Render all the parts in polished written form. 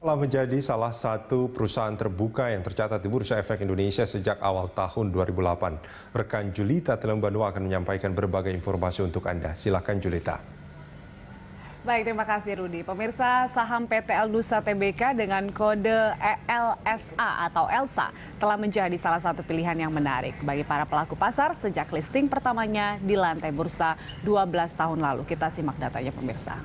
Telah menjadi salah satu perusahaan terbuka yang tercatat di Bursa Efek Indonesia sejak awal tahun 2008. Rekan Julita Telembano akan menyampaikan berbagai informasi untuk Anda. Silakan Julita. Baik, terima kasih Rudi. Pemirsa, saham PT Elnusa Tbk dengan kode ELSA atau ELSA telah menjadi salah satu pilihan yang menarik bagi para pelaku pasar sejak listing pertamanya di lantai bursa 12 tahun lalu. Kita simak datanya pemirsa.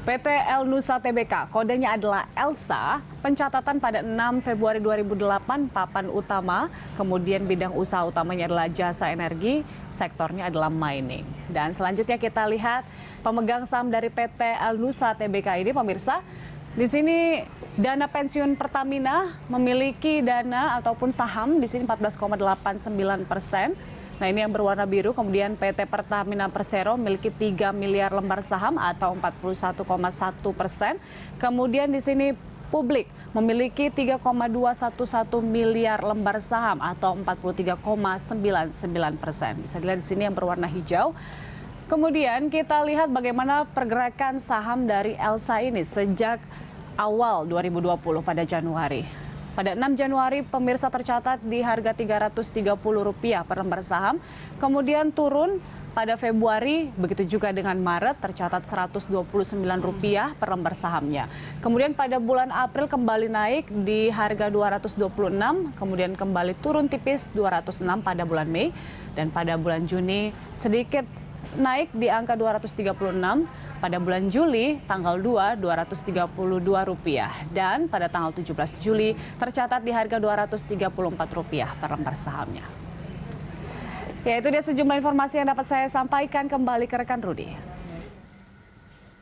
PT Elnusa Tbk, kodenya adalah ELSA, pencatatan pada 6 Februari 2008, papan utama, kemudian bidang usaha utamanya adalah jasa energi, sektornya adalah mining. Dan selanjutnya kita lihat pemegang saham dari PT Elnusa Tbk ini, pemirsa. Di sini dana pensiun Pertamina memiliki dana ataupun saham di sini 14,89%. Nah, ini yang berwarna biru. Kemudian PT Pertamina Persero memiliki 3 miliar lembar saham atau 41,1%. Kemudian di sini Publik memiliki 3,211 miliar lembar saham atau 43,99%. Bisa dilihat di sini yang berwarna hijau. Kemudian kita lihat bagaimana pergerakan saham dari ELSA ini sejak awal 2020 pada Januari. Pada 6 Januari pemirsa tercatat di harga Rp330 per lembar saham, kemudian turun pada Februari, begitu juga dengan Maret tercatat Rp129 per lembar sahamnya. Kemudian pada bulan April kembali naik di harga 226, kemudian kembali turun tipis 206 pada bulan Mei, dan pada bulan Juni sedikit naik di angka 236, pada bulan Juli tanggal 2 Rp232 dan pada tanggal 17 Juli tercatat di harga Rp234 per lembar sahamnya. Ya, itu dia sejumlah informasi yang dapat saya sampaikan. Kembali ke rekan Rudi.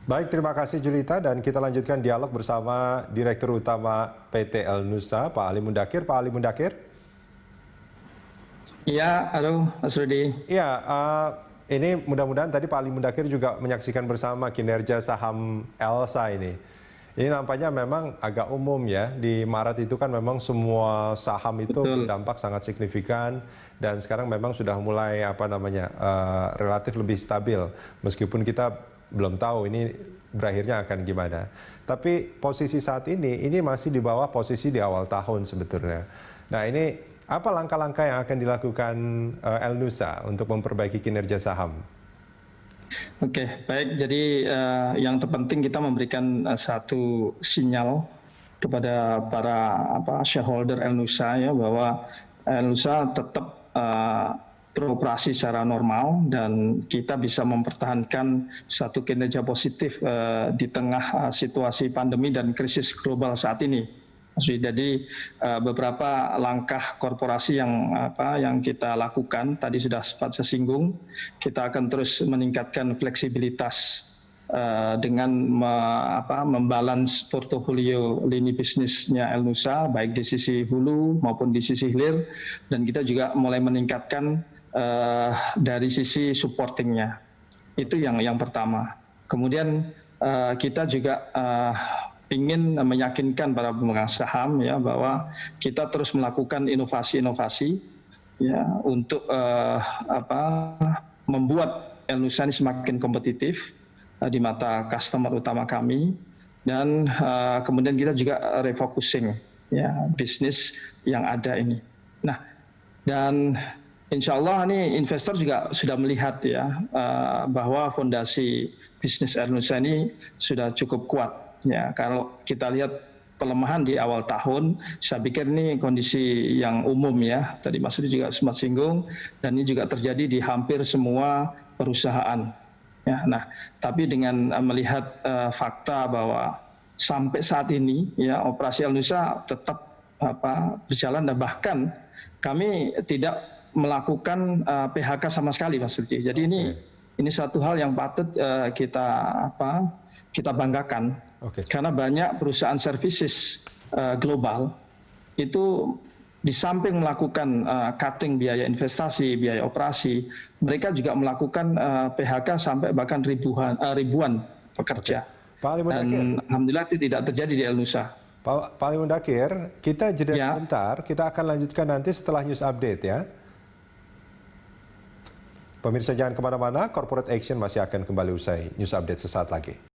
Baik, terima kasih Julita, dan kita lanjutkan dialog bersama Direktur Utama PT Elnusa, Pak Ali Mundakir. Pak Ali Mundakir. Iya, halo Mas Rudi. Iya, ini mudah-mudahan tadi Pak Ali Mundakir juga menyaksikan bersama kinerja saham ELSA ini. Ini nampaknya memang agak umum ya, di Maret itu kan memang semua saham itu berdampak sangat signifikan, dan sekarang memang sudah mulai relatif lebih stabil, meskipun kita belum tahu ini berakhirnya akan gimana. Tapi posisi saat ini masih di bawah posisi di awal tahun sebetulnya. Nah, ini apa langkah-langkah yang akan dilakukan Elnusa untuk memperbaiki kinerja saham? Oke, baik. Jadi yang terpenting kita memberikan satu sinyal kepada para shareholder Elnusa ya, bahwa Elnusa tetap beroperasi secara normal dan kita bisa mempertahankan satu kinerja positif di tengah situasi pandemi dan krisis global saat ini. Jadi beberapa langkah korporasi yang kita lakukan tadi sudah sempat saya singgung. Kita akan terus meningkatkan fleksibilitas dengan membalance portofolio lini bisnisnya Elnusa baik di sisi hulu maupun di sisi hilir, dan kita juga mulai meningkatkan dari sisi supportingnya. Itu yang pertama. Kemudian kita juga ingin meyakinkan para pemegang saham ya, bahwa kita terus melakukan inovasi-inovasi ya untuk membuat Elnusa ini semakin kompetitif di mata customer utama kami, dan kemudian kita juga refocusing ya bisnis yang ada ini. Nah, dan insya Allah ini investor juga sudah melihat ya bahwa fondasi bisnis Elnusa ini sudah cukup kuat. Ya, kalau kita lihat pelemahan di awal tahun, saya pikir ini kondisi yang umum ya. Tadi Mas Rudi juga sempat singgung, dan ini juga terjadi di hampir semua perusahaan. Ya, nah, tapi dengan melihat fakta bahwa sampai saat ini ya operasi Elnusa tetap berjalan, dan bahkan kami tidak melakukan PHK sama sekali, Mas Rudi. Jadi ini satu hal yang patut kita banggakan. Karena banyak perusahaan services global itu di samping melakukan cutting biaya investasi, biaya operasi, mereka juga melakukan PHK sampai bahkan ribuan pekerja. Pak Ali Mundakir. Dan alhamdulillah itu tidak terjadi di Elnusa. Pak Ali Mundakir, kita jeda sebentar, kita akan lanjutkan nanti setelah news update ya. Pemirsa jangan kemana-mana, Corporate Action masih akan kembali usai news update sesaat lagi.